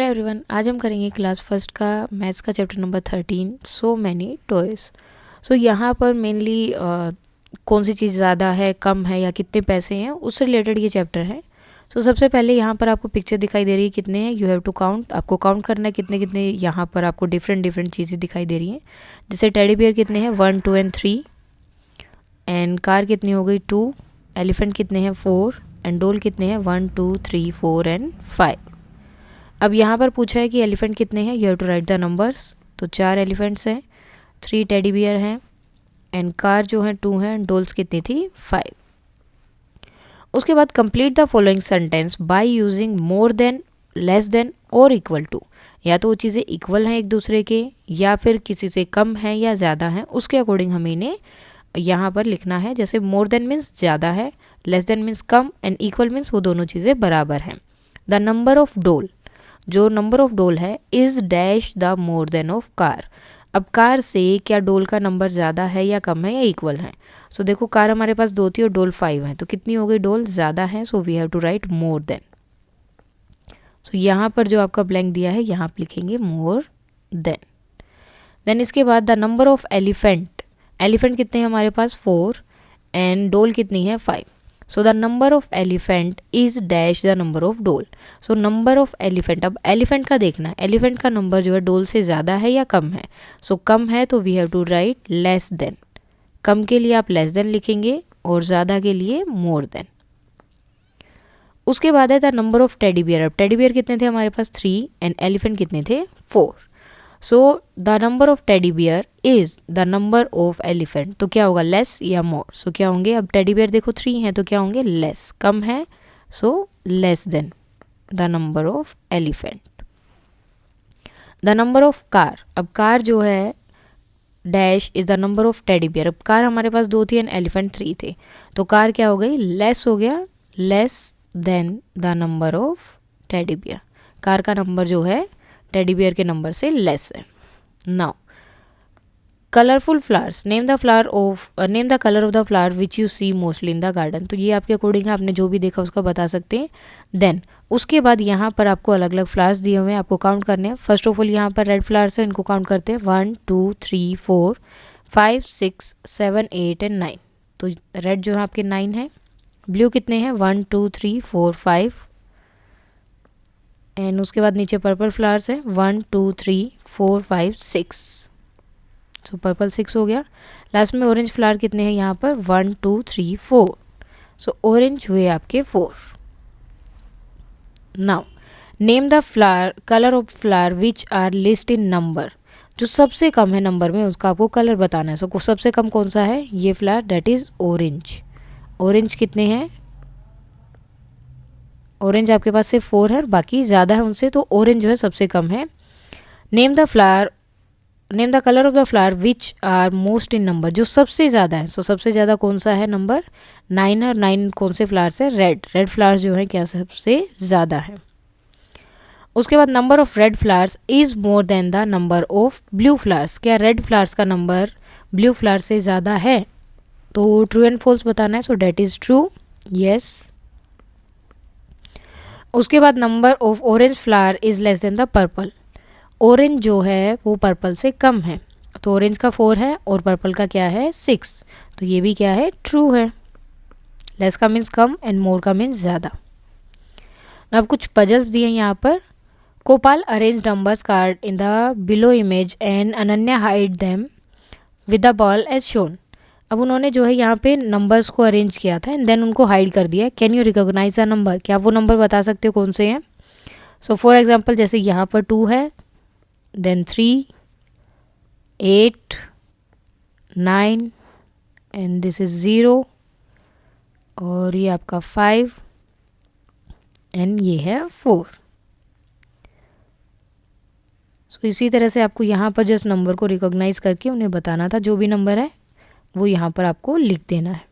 Everyone, आज हम करेंगे क्लास फर्स्ट का मैथ्स का chapter number 13 so many toys. So यहाँ पर मेनली कौन सी चीज़ ज़्यादा है, कम है या कितने पैसे हैं, उससे रिलेटेड ये चैप्टर है। सो सबसे पहले यहाँ पर आपको पिक्चर दिखाई दे रही है कितने हैं, यू हैव टू काउंट। आपको काउंट करना है कितने कितने यहाँ पर आपको डिफरेंट चीज़ें दिखाई दे रही हैं। जैसे टेडी बियर कितने हैं 1, 2 एंड 3, एंड कार कितनी हो गई 2, एलिफेंट कितने हैं 4, एंड डोल कितने हैं 1, 2, 3, 4 एंड 5। अब यहाँ पर पूछा है कि एलिफेंट कितने हैं, you have to write the numbers. तो 4 एलिफेंट्स हैं, 3 टेडी बियर हैं, एंड कार जो है 2 हैं, डोल्स कितनी थी 5। उसके बाद complete the following sentence by using more than, less than और इक्वल टू। या तो वो चीज़ें इक्वल हैं एक दूसरे के, या फिर किसी से कम है या ज़्यादा है, उसके अकॉर्डिंग हमें इन्हें यहाँ पर लिखना है। जैसे मोर देन मीन्स ज़्यादा है, less than means come, and equal means वो दोनों चीज़ें बराबर हैं। द नंबर ऑफ डोल, जो नंबर ऑफ डोल है, is dash the more than of car. अब कार से क्या डोल का नंबर ज़्यादा है या कम है या इक्वल है। सो देखो कार हमारे पास 2 थी और डोल 5 है, तो कितनी हो गई, डोल ज़्यादा है, so we have to write more than. So यहाँ पर जो आपका ब्लैंक दिया है यहाँ आप लिखेंगे मोर देन इसके बाद the number of elephant, elephant कितने हैं हमारे पास 4, एंड डोल कितनी है 5। So the number of elephant is dash the number of डोल। सो नंबर ऑफ एलिफेंट, अब एलिफेंट का देखना है, एलिफेंट का नंबर जो है डोल से ज़्यादा है या कम है। सो कम है तो we have to write less than. कम के लिए आप लेस देन लिखेंगे और ज़्यादा के लिए मोर देन। उसके बाद है the number of teddy bear. अब टेडी बियर कितने थे हमारे पास 3, एंड एलिफेंट कितने थे 4। So the number of teddy beer is the number of elephant, तो क्या होगा लेस या मोर। सो क्या होंगे, अब टेडी बियर देखो 3 हैं तो क्या होंगे लेस, कम है so less than the number of elephant. The number of car, अब कार जो है dash is the number of teddy bear. अब कार हमारे पास 2 थी एंड एलिफेंट 3 थे, तो कार क्या हो गई लेस हो गया, less than the number of teddy bear. Car का नंबर जो है टेडी बियर के नंबर से लेस है। Now colourful flowers, name the colour of the flower which you see mostly in the garden. तो ये आपके अकॉर्डिंग है, आपने जो भी देखा उसका बता सकते हैं। देन उसके बाद यहाँ पर आपको अलग अलग फ्लावर्स दिए हुए हैं, आपको काउंट करने हैं। फर्स्ट ऑफ ऑल यहाँ पर रेड फ्लावर्स हैं, इनको काउंट करते हैं 1, 2, 3, 4, 5, 6, 7, 8 एंड 9। तो रेड जो है आपके 9 है। ब्लू कितने हैं 1, 2, 3, 4, 5, एंड उसके बाद नीचे पर्पल फ्लावर्स हैं 1, 2, 3, 4, 5, 6। सो पर्पल 6 हो गया। लास्ट में ऑरेंज फ्लावर कितने हैं यहाँ पर 1, 2, 3, 4। सो ऑरेंज हुए आपके 4। Now name the flower colour of flower which are least in number. जो सबसे कम है नंबर में उसका आपको कलर बताना है। सो सबसे कम कौन सा है, ये flower, that is orange. Orange कितने हैं, ऑरेंज आपके पास सिर्फ 4 है, बाकी ज़्यादा है उनसे, तो ऑरेंज जो है सबसे कम है। Name the colour of the flower which are most in number, जो सबसे ज़्यादा है। सो सबसे ज़्यादा कौन सा है, नंबर 9 है, और 9 कौन से फ्लावर्स है, रेड फ्लावर्स जो है क्या सबसे ज़्यादा है। उसके बाद number of red flowers is more than the number of blue flowers. क्या रेड फ्लावर्स का नंबर ब्लू फ्लावर से ज़्यादा है, तो ट्रू एंड फॉल्स बताना है। सो डेट इज ट्रू, यस। उसके बाद number of orange flower is less than the purple. Orange जो है वो पर्पल से कम है, तो ऑरेंज का 4 है और पर्पल का क्या है 6, तो ये भी क्या है ट्रू है। लेस का मीन्स कम एंड मोर का मीन्स ज़्यादा। अब कुछ पजल्स दिए यहाँ पर। Gopal arrange numbers card in the below image and Ananya hide them with the ball as shown. अब उन्होंने जो है यहाँ पे नंबर्स को अरेंज किया था एंड देन उनको हाइड कर दिया। Can you recognise the number, क्या वो नंबर बता सकते हो कौन से हैं। सो फॉर एग्जाम्पल जैसे यहाँ पर 2 है, देन 3, 8, 9 एंड दिस इज 0, और ये आपका 5 एंड ये है 4। सो इसी तरह से आपको यहाँ पर जस्ट नंबर को रिकॉग्नाइज करके उन्हें बताना था, जो भी नंबर है वो यहाँ पर आपको लिख देना है।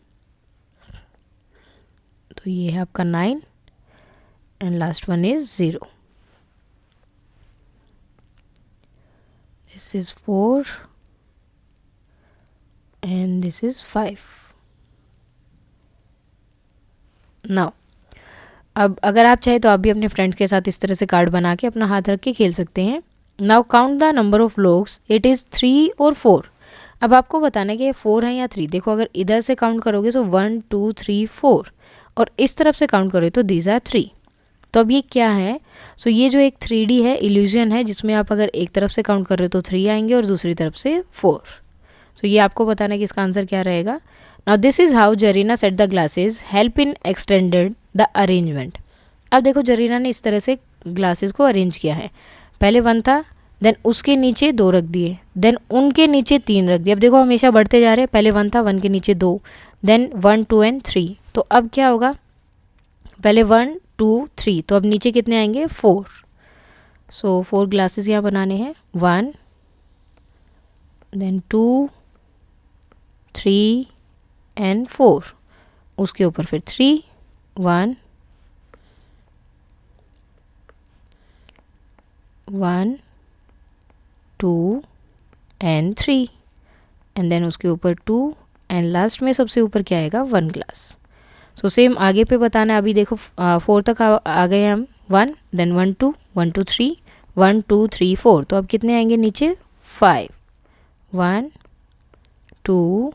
तो ये है आपका 9 and last one is 0। This is 4 and this is 5। Now अब अगर आप चाहें तो आप भी अपने फ्रेंड्स के साथ इस तरह से कार्ड बना के अपना हाथ रख के खेल सकते हैं। Now count the number of logs, it is 3 और 4। अब आपको बताना है कि ये 4 है या 3। देखो अगर इधर से काउंट करोगे तो 1 2 3 4, और इस तरफ से काउंट करोगे तो दीज आर 3। तो अब ये क्या है? सो ये जो एक 3D है, इल्यूजन है, जिसमें आप अगर एक तरफ से काउंट कर रहे हो तो 3 आएंगे और दूसरी तरफ से 4। सो ये आपको बताना है कि इसका आंसर क्या रहेगा। Now this is how Zarina set the glasses help in extended the arrangement. अब देखो जरीना ने इस तरह से ग्लासेस को अरेंज किया है। पहले 1 था, देन उसके नीचे 2 रख दिए, देन उनके नीचे 3 रख दिए। अब देखो हमेशा बढ़ते जा रहे हैं, पहले 1 था, 1 के नीचे 2, देन 1 2 एंड 3। तो अब क्या होगा? पहले 1 2 3, तो अब नीचे कितने आएंगे? 4। सो 4 ग्लासेस यहाँ बनाने हैं। 1 देन 2 3 एंड 4, उसके ऊपर फिर 3 1 1 2 एंड 3, एंड देन उसके ऊपर 2, एंड लास्ट में सबसे ऊपर क्या आएगा? 1 ग्लास। सो सेम आगे पे बताना है। अभी देखो 4 तक आ गए हम। 1 देन 1 2 1 2 3 1 2 3 4, तो अब कितने आएंगे नीचे? 5 1 2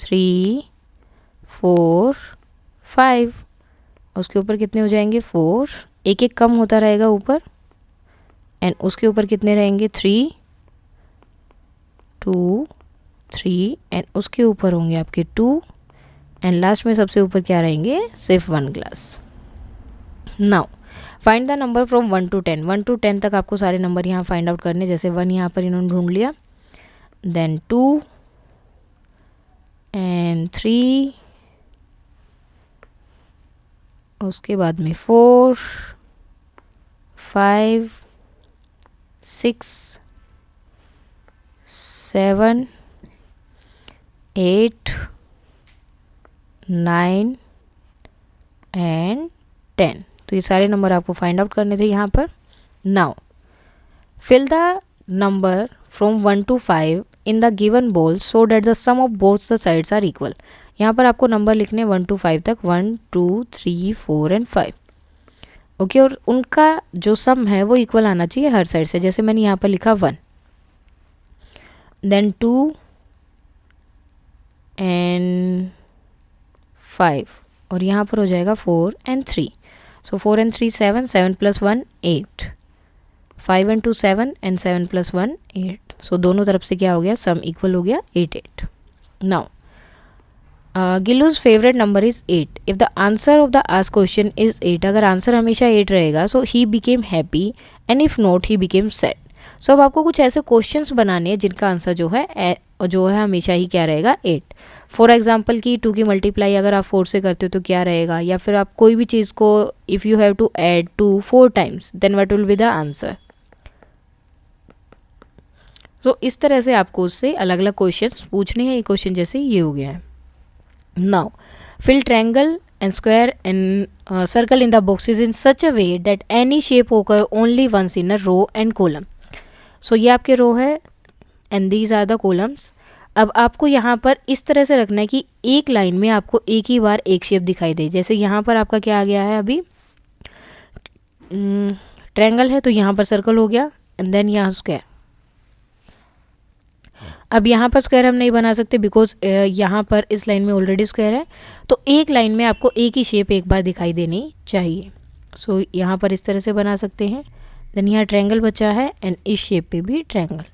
3 4 5, उसके ऊपर कितने हो जाएंगे? 4, एक एक कम होता रहेगा ऊपर, एंड उसके ऊपर कितने रहेंगे? 3 2 3, एंड उसके ऊपर होंगे आपके 2, एंड लास्ट में सबसे ऊपर क्या रहेंगे? सिर्फ 1 glass. Now find the number from 1 to 10। 1 to 10 तक आपको सारे नंबर यहाँ फाइंड आउट करने। जैसे 1 यहाँ पर इन्होंने ढूंढ लिया, देन 2 एंड 3, उसके बाद में 4 5 6 7 8 9 एंड 10। तो ये सारे नंबर आपको फाइंड आउट करने थे यहाँ पर। Now fill the number from 1 to 5 in the given ball so that the sum of both the sides are equal. यहाँ पर आपको नंबर लिखने 1 to 5 तक, 1 2 3 4 एंड 5। ओके, और उनका जो सम है वो इक्वल आना चाहिए हर साइड से। जैसे मैंने यहाँ पर लिखा 1, देन 2 एंड 5, और यहाँ पर हो जाएगा 4 and 3। So 4 and 3 7, 7 + 1 8, 5 and 2 7, and 7 + 1 8। सो दोनों तरफ से क्या हो गया? सम इक्वल हो गया 8 8। Now Gillu's favourite number is 8 if the answer of the ask question is 8। अगर आंसर हमेशा 8 रहेगा so he became happy, and if not he became sad. So अब आपको कुछ ऐसे क्वेश्चंस बनाने हैं जिनका आंसर जो है हमेशा ही क्या रहेगा? 8। फॉर एग्जाम्पल कि 2 की मल्टीप्लाई अगर आप 4 से करते हो तो क्या रहेगा, या फिर आप कोई भी चीज़ को if you have to add 2 4 times then what will be the answer. तो इस तरह से आपको उससे अलग अलग क्वेश्चंस पूछने हैं। ये क्वेश्चन जैसे ये हो गया है। Now fill triangle and square and circle in the boxes in such a way that any shape occur only once in a row and column। so ये आपके रो है and these are the columns। अब आपको यहाँ पर इस तरह से रखना है कि एक लाइन में आपको एक ही बार एक शेप दिखाई दे। जैसे यहाँ पर आपका क्या आ गया है? अभी ट्रायंगल है तो यहाँ पर सर्कल हो गया, एंड देन यहाँ स्क्वायर। अब यहाँ पर स्क्वायर हम नहीं बना सकते बिकॉज यहाँ पर इस लाइन में ऑलरेडी स्क्वायर है। तो एक लाइन में आपको एक ही शेप एक बार दिखाई देनी चाहिए। सो यहाँ पर इस तरह से बना सकते हैं। देन यहाँ ट्रायंगल बचा है, एंड इस शेप पे भी ट्रायंगल।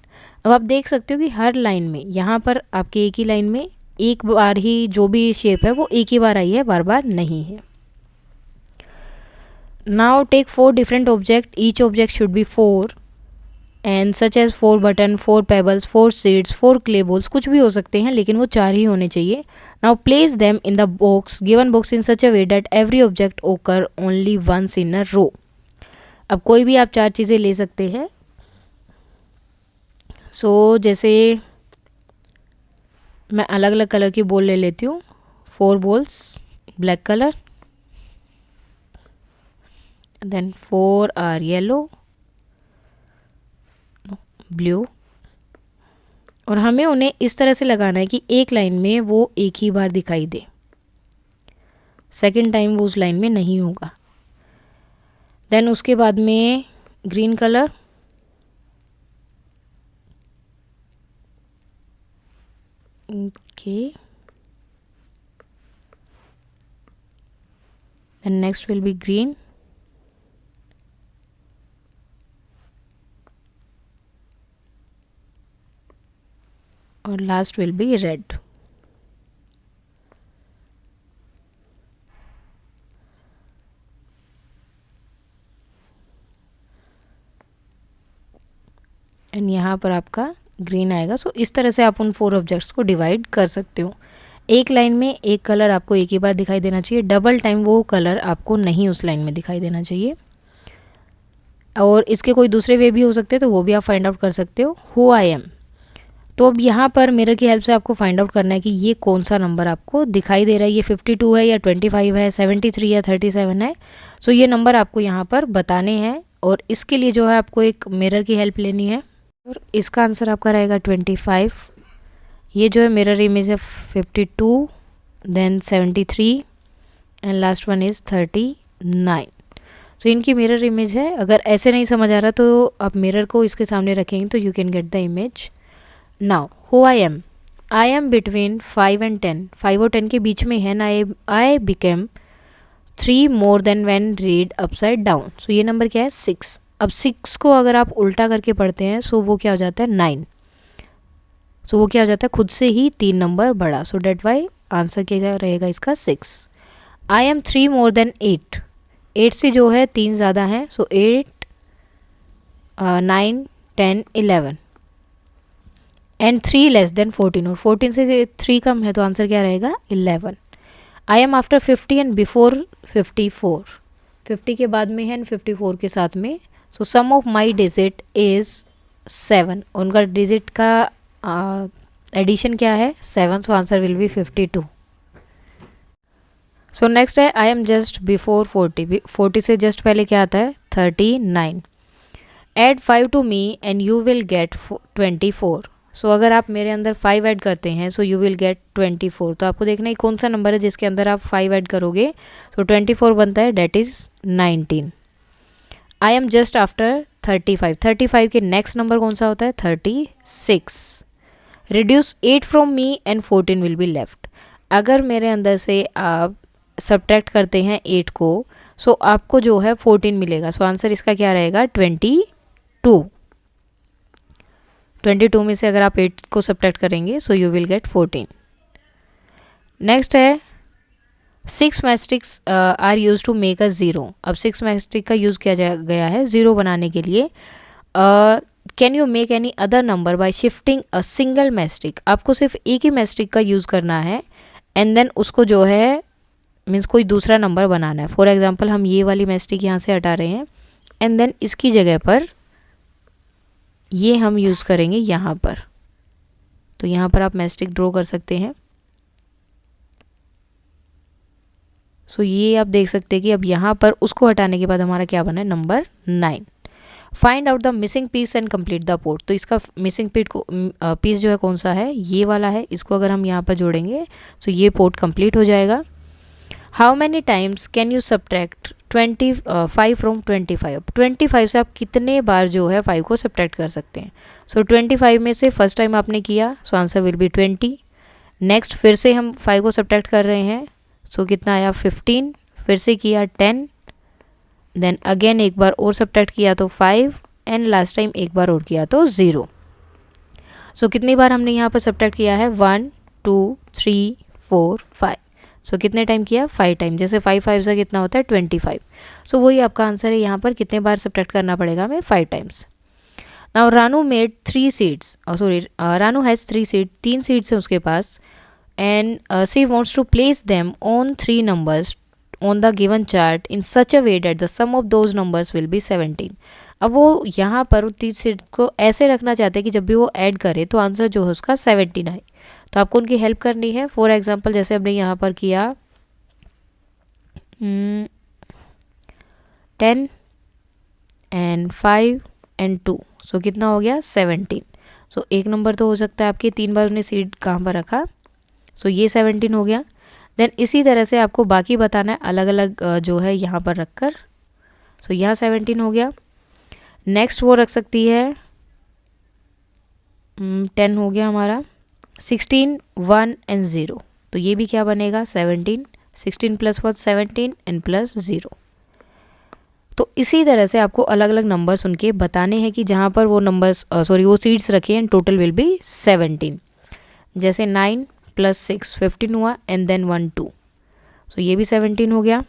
अब आप देख सकते हो कि हर लाइन में यहाँ पर आपके एक ही लाइन में एक बार ही जो भी शेप है वो एक ही बार आई है, बार बार नहीं है। Now take 4 different object, each object should be 4 and such as 4 button, 4 pebbles, 4 seeds, 4 clay balls, कुछ भी हो सकते हैं लेकिन वो 4 ही होने चाहिए। Now place them in the box given box in such a way that every object ओकर ओनली वंस इन अ रो। अब कोई भी आप 4 चीज़ें ले सकते हैं। सो जैसे मैं अलग अलग कलर की बॉल ले लेती हूँ। 4 balls black colour, then 4 are yellow, blue, और हमें उन्हें इस तरह से लगाना है कि एक लाइन में वो एक ही बार दिखाई दे, सेकंड टाइम वो उस लाइन में नहीं होगा। देन उसके बाद में green colour, okay, then next will be green, और last will be red. And यहाँ पर आपका ग्रीन आएगा। सो इस तरह से आप उन 4 ऑब्जेक्ट्स को डिवाइड कर सकते हो। एक लाइन में एक कलर आपको एक ही बार दिखाई देना चाहिए, डबल टाइम वो कलर आपको नहीं उस लाइन में दिखाई देना चाहिए। और इसके कोई दूसरे वे भी हो सकते हैं, तो वो भी आप फाइंड आउट कर सकते हो। हु आई एम, तो अब यहाँ पर मिरर की हेल्प से आपको फाइंड आउट करना है कि ये कौन सा नंबर आपको दिखाई दे रहा है, ये 52 है या 25 है, 73 या 37 है। सो ये नंबर आपको यहाँ पर बताने हैं, और इसके लिए जो है आपको एक मिरर की हेल्प लेनी है, और इसका आंसर आपका रहेगा 25। ये जो है मिरर इमेज है 52, then 73 and last one is 39। So इनकी मिरर इमेज है। अगर ऐसे नहीं समझ आ रहा तो आप मिरर को इसके सामने रखेंगे तो you can get the image. Now who I am between 5 and 10, 5 और 10 के बीच में है ना। I became 3 more than when read upside down. So ये नंबर क्या है, 6। अब 6 को अगर आप उल्टा करके पढ़ते हैं सो वो क्या हो जाता है, 9। सो वो क्या हो जाता है, खुद से ही 3 नंबर बड़ा। सो डेट वाई आंसर क्या रहेगा इसका, 6। आई एम 3 मोर देन 8, 8 से जो है 3 ज़्यादा है। सो 8, 9, 10, 11 एंड 3 लेस देन 14, और 14 से 3 कम है, तो आंसर क्या रहेगा, 11। I am after 50 and before 54, 50 के बाद में है एंड 54 के साथ में। सो सम ऑफ माई डिजिट इज़ 7, उनका डिजिट का एडिशन क्या है, 7। So answer will be 52। So next है आई एम जस्ट बिफोर 40, 40 से जस्ट पहले क्या आता है, 39। Add 5 to me and you will get 24। So अगर आप मेरे अंदर 5 ऐड करते हैं सो यू विल गेट 24। तो आपको देखना है कौन सा नंबर है जिसके अंदर आप 5 ऐड करोगे। सो 24 बनता है, that is 19। I am just after 35, 35 के नेक्स्ट नंबर कौन सा होता है, 36। Reduce 8 from me and 14 will be left. अगर मेरे अंदर से आप सब्ट्रैक्ट करते हैं 8 को, सो आपको जो है 14 मिलेगा। सो आंसर इसका क्या रहेगा, 22। 22 में से अगर आप 8 को सब्ट्रैक्ट करेंगे so you will get 14। Next है 6 matchsticks are use to make a 0। अब 6 मैस्टिक का यूज़ किया गया है 0 बनाने के लिए। Can you make any other number by shifting a single mastic. आपको सिर्फ एक ही मैस्टिक का यूज़ करना है एंड देन उसको जो है मीन्स कोई दूसरा नंबर बनाना है। फॉर एग्जांपल हम ये वाली मैस्टिक यहाँ से हटा रहे हैं एंड देन इसकी जगह पर ये हम यूज़ करेंगे यहाँ पर। तो यहाँ पर आप मैस्टिक ड्रॉ कर सकते हैं। सो ये आप देख सकते हैं कि अब यहाँ पर उसको हटाने के बाद हमारा क्या बना है, number 9। Find out the missing piece and complete the part. तो इसका मिसिंग पीस जो है कौन सा है, ये वाला है। इसको अगर हम यहाँ पर जोड़ेंगे तो ये पोर्ट कंप्लीट हो जाएगा। How many times can you subtract 25 from 25। 25 से आप कितने बार जो है 5 को सब्ट्रैक्ट कर सकते हैं। सो 25 में से फर्स्ट टाइम आपने किया so answer will be 20। Next फिर से हम 5 को सब्ट्रैक्ट कर रहे हैं सो कितना आया 15, फिर से किया 10, देन अगेन एक बार और सब्ट्रैक्ट किया तो 5 एंड लास्ट टाइम एक बार और किया तो 0। सो कितनी बार हमने यहाँ पर सब्ट्रैक्ट किया है, 1, 2, 3, 4, 5। सो कितने टाइम किया, 5 टाइम। जैसे 5 से कितना होता है 25। सो वही आपका आंसर है। यहाँ पर कितने बार सब्ट्रैक्ट करना पड़ेगा हमें, 5 times. Now Ranu made 3 seeds, sorry Ranu has 3 seed, 3 seeds है उसके पास and she wants to place them on 3 numbers on the given chart in such a way that the sum of those numbers will be 17। अब वो यहाँ पर 3 seeds को ऐसे रखना चाहते हैं कि जब भी वो ऐड करे तो आंसर जो है उसका 17 आए। तो आपको उनकी हेल्प करनी है। फॉर एग्जाम्पल जैसे हमने यहाँ पर किया 10 एंड 5 एंड 2, सो कितना हो गया 17। सो एक नंबर तो हो सकता है आपके 3 बार उन्हें सीड कहाँ पर रखा, सो ये 17 हो गया। देन इसी तरह से आपको बाकी बताना है अलग अलग जो है यहाँ पर रखकर। सो यहाँ 17 हो गया। नेक्स्ट वो रख सकती है 10 हो गया हमारा, 16, 1 एंड 0, तो ये भी क्या बनेगा 17, 16 प्लस 1 17 एंड प्लस 0। तो इसी तरह से आपको अलग अलग नंबर्स उनके बताने हैं कि जहाँ पर वो नंबर्स वो सीड्स रखे एंड टोटल विल बी 17। जैसे 9 प्लस 6 15 हुआ एंड देन 1 2, सो ये भी 17 हो गया।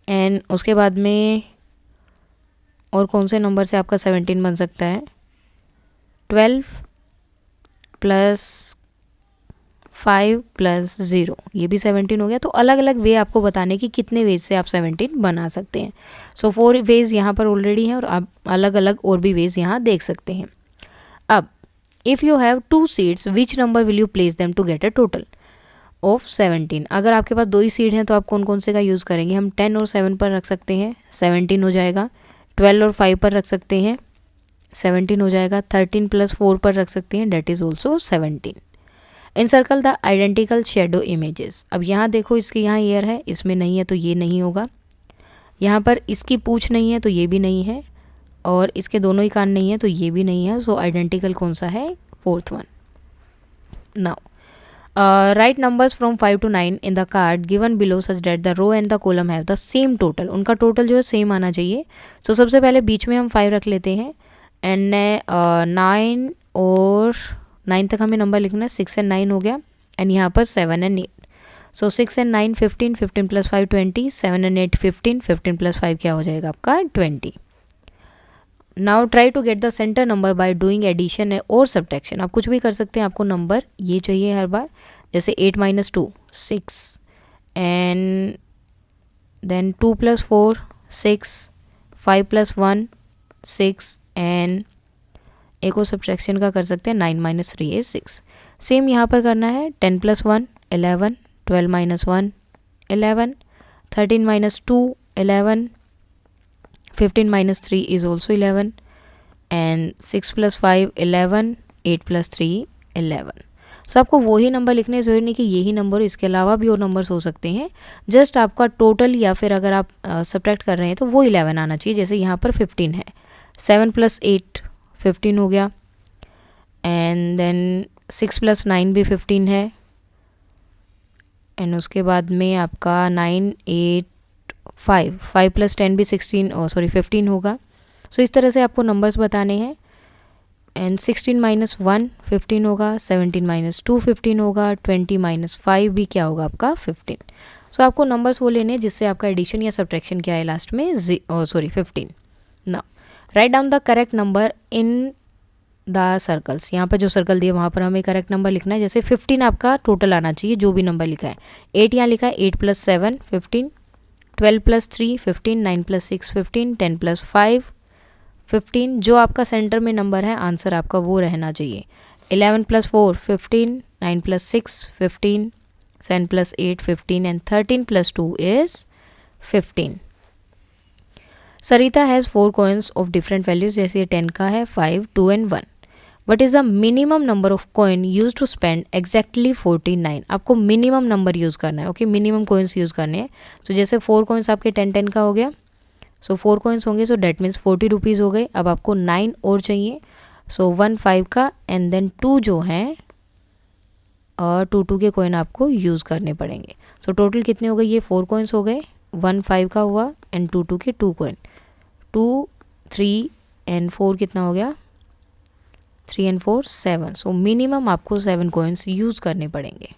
एंड उसके बाद में और कौन से नंबर से आपका 17 बन सकता है, 12 प्लस 5 प्लस 0, ये भी 17 हो गया। तो अलग अलग वे आपको बताने की कितने वेज से आप 17 बना सकते हैं। सो 4 वेज यहाँ पर ऑलरेडी हैं और आप अलग अलग और भी वेज यहाँ देख सकते हैं। अब if you have 2 seeds which number will you place them to get a total of 17। अगर आपके पास 2 ही सीड हैं तो आप कौन कौन से का यूज़ करेंगे, हम 10 और 7 पर रख सकते हैं, 17 हो जाएगा। 12 और 5 पर रख सकते हैं, 17 हो जाएगा। 13 प्लस 4 पर रख सकते हैं, that is also 17। Encircle the identical shadow images. अब यहाँ देखो इसके यहाँ ईयर है, इसमें नहीं है तो ये नहीं होगा। यहाँ पर इसकी पूँछ नहीं है तो ये भी नहीं है, और इसके दोनों ही कान नहीं है तो ये भी नहीं है। सो आइडेंटिकल कौन सा है, 4th one. Now write numbers from 5 to 9 in the card given below such that the row and the column have the same total. उनका टोटल जो है सेम आना चाहिए। सो सबसे पहले बीच में हम 5 रख लेते हैं एंड 9 और 9 तक हमें नंबर लिखना है, 6 एंड 9 हो गया एंड यहाँ पर 7 and 8। So 6 and 9 15, 15 plus 5 20, 7 and 8 15, 15 plus 5 क्या हो जाएगा आपका 20। Now try to get the centre number by doing addition और सब्ट्रैक्शन। आप कुछ भी कर सकते हैं, आपको नंबर ये चाहिए हर बार। जैसे 8 minus 2 6 and then 2 plus 4 6, 5 plus 1 6 and एक और सब्ट्रैक्शन का कर सकते हैं, 9 माइनस 3 इज 6। सेम यहाँ पर करना है, 10 plus 1 11, 12 minus 1 11, 13 minus 2 11, 15 minus 3 is also 11 and 6 plus 5 11, 8 plus 3 11। सो आपको वही नंबर लिखने ज़रूरी नहीं कि यही नंबर, इसके अलावा भी और नंबर्स हो सकते हैं। जस्ट आपका टोटल या फिर अगर आप सब्ट्रैक्ट कर रहे हैं तो वो 11 आना चाहिए। जैसे यहाँ पर 15 है, 7 प्लस 8 15 हो गया एंड देन 6 प्लस 9 भी 15 है एंड उसके बाद में आपका 9 8 5 प्लस 10 भी 15 होगा। सो इस तरह से आपको नंबर्स बताने हैं एंड 16 माइनस 1 15 होगा, 17 माइनस 2 15 होगा, 20 माइनस 5 भी क्या होगा आपका 15। सो आपको नंबर्स वो लेने जिससे आपका एडिशन या सब्ट्रैक्शन क्या है लास्ट में 15। Now write down the correct number in the circles. यहाँ पर जो सर्कल दिए वहाँ पर हमें करेक्ट नंबर लिखना है। जैसे 15 आपका टोटल आना चाहिए जो भी नंबर लिखा है। 8 यहाँ लिखा है, 8 प्लस 7 15, 12 प्लस 3 15, 9 प्लस 6 15, 10 प्लस 5 15। जो आपका सेंटर में नंबर है आंसर आपका वो रहना चाहिए। 11 plus 4 15, 9 plus 6 15, 7 plus 8 15 and 13 plus 2 is 15। Sarita has 4 coins of different values. जैसे 10 का है, 5 2 and 1। What is the minimum number of coin used to spend exactly 49। आपको मिनिमम नंबर यूज़ करना है, ओके मिनिमम कॉइन्स यूज़ करने हैं। सो जैसे 4 coins आपके 10 का हो गया, सो 4 coins होंगे, सो डेट मीन्स 40 रुपीज़ हो गए। अब आपको 9 और चाहिए, सो 1 5 का एंड देन 2 जो हैं और 2 के कॉइन आपको यूज़ करने पड़ेंगे। सो टोटल कितने हो गए, ये 4 coins हो गए, 1 5 का हुआ एंड 2 के 2 कॉइन, 2 3 एंड 4 कितना हो गया 3 एंड 4 7। सो मिनिमम आपको 7 coins यूज़ करने पड़ेंगे।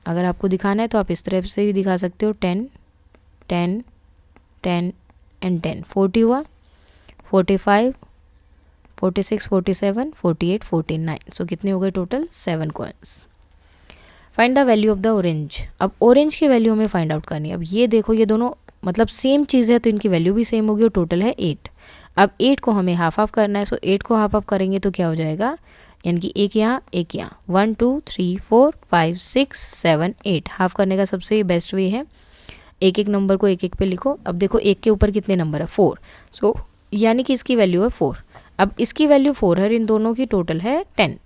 अगर आपको दिखाना है तो आप इस तरह से भी दिखा सकते हो, 10 10 10 एंड 10, 40 हुआ, 45 46 47 48 49। सो कितने हो गए total 7 coins। Find the value of the orange. अब ऑरेंज की वैल्यू हमें फाइंड आउट करनी है। अब ये देखो ये दोनों मतलब सेम चीज़ है तो इनकी वैल्यू भी सेम होगी और टोटल है 8। अब 8 को हमें हाफ ऑफ करना है। सो 8 को हाफ ऑफ करेंगे तो क्या हो जाएगा, यानी कि एक यहाँ एक यहाँ, 1 2 3 4 5 6 7 8। हाफ करने का सबसे बेस्ट वे है एक एक नंबर को एक एक पे लिखो। अब देखो एक के ऊपर कितने नंबर है 4, सो यानी कि इसकी वैल्यू है 4। अब इसकी वैल्यू 4 है, इन दोनों की टोटल है 10,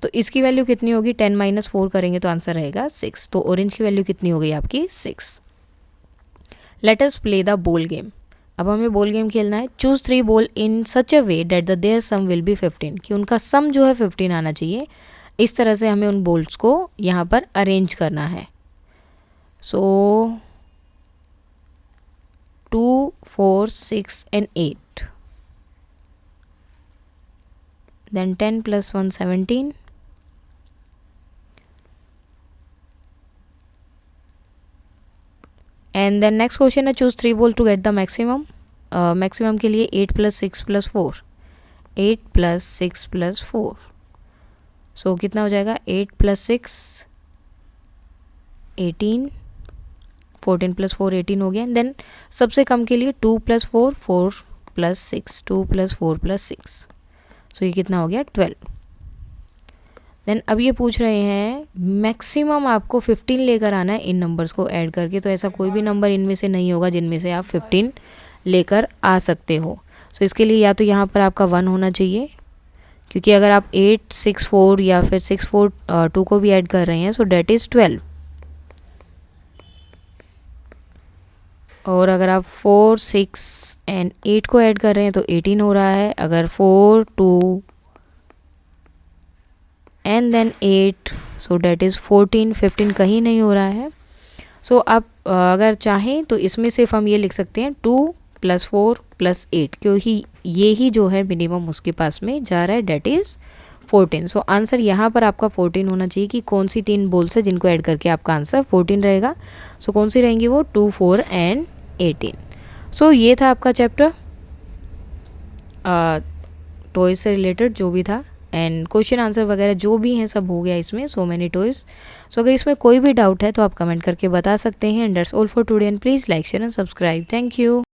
तो इसकी वैल्यू कितनी होगी, 10 माइनस 4 करेंगे तो आंसर रहेगा 6। तो ऑरेंज की वैल्यू कितनी हो गई आपकी 6। Let us play the ball game. अब हमें बॉल गेम खेलना है। Choose 3 ball in such a way that the their sum will be 15, कि उनका सम जो है 15 आना चाहिए। इस तरह से हमें उन बॉल्स को यहाँ पर अरेंज करना है। सो 2, 4, 6 and 8, then 10 plus 1 17, and then next question है choose 3 ball to get the maximum। Maximum के लिए 8 plus 6 plus 4, 8 plus 6 plus 4, सो कितना हो जाएगा 8 plus 6 18, 14 plus 4 18 हो गया। देन सबसे कम के लिए 2 plus 4 4 plus 6, 2 plus 4 plus 6, सो ये कितना हो गया 12। देन अब ये पूछ रहे हैं मैक्सिमम आपको 15 लेकर आना है इन नंबर्स को ऐड करके। तो ऐसा कोई भी नंबर इनमें से नहीं होगा जिनमें से आप 15 लेकर आ सकते हो। सो इसके लिए या तो यहाँ पर आपका 1 होना चाहिए, क्योंकि अगर आप 8 6 4 या फिर 6 4 2 को भी ऐड कर रहे हैं, सो डेट इज़ 12। और अगर आप 4 6 एंड 8 को ऐड कर रहे हैं तो 18 हो रहा है। अगर 4 2 and then 8, so that is 14, 15 कहीं नहीं हो रहा है। सो आप अगर चाहें तो इसमें सिर्फ हम ये लिख सकते हैं 2 + 4 + 8, क्योंकि ये ही जो है मिनिमम उसके पास में जा रहा है, डेट इज़ 14। सो आंसर यहाँ पर आपका 14 होना चाहिए कि कौन सी 3 बॉल्स है जिनको ऐड करके आपका आंसर 14 रहेगा। सो कौन सी रहेंगी वो 2 4 एंड 18। सो ये था आपका चैप्टर टॉयज से रिलेटेड जो भी था, एंड क्वेश्चन आंसर वगैरह जो भी हैं सब हो गया इसमें, सो मैनी टॉयज। सो अगर इसमें कोई भी डाउट है तो आप कमेंट करके बता सकते हैं। And that's all for today, and please like share and subscribe. Thank you.